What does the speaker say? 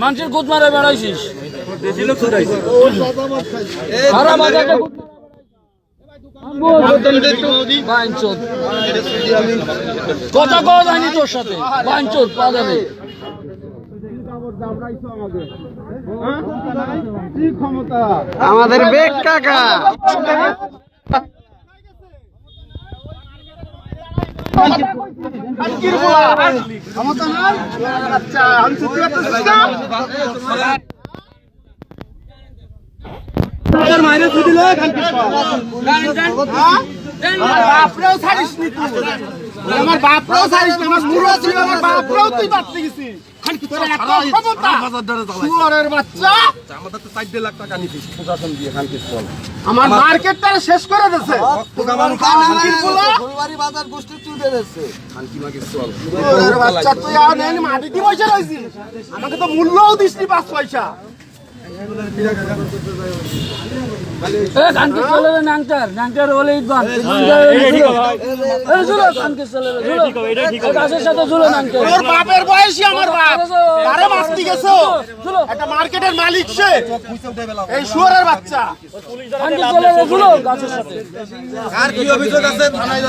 মানুষের গুদ মারে বেড়াইছিস কথা কওয়া যায়নি তোর সাথে বাঞ্চোর পা যাবে আমাদের বেগ কাকা আমার বাপরাও ছাড়িস না, আমার বুড়ো ছিল, আমার বাপরাও তুই বাড়তে গেছিস। আমার মার্কেটটা শেষ করে দিচ্ছে। তুই মাটি দিয়ে পয়সা রয়েছিস, আমাকে তো মূল্যও দিস নি 5 পয়সা। তোর বাপের বয়সী আমার বাপ, তারে মারতে গেছো। একটা মার্কেটের মালিক সে, এই শুয়োরের বাচ্চা। গাছের সাথে আর কি অভিযোগ আছে থানায়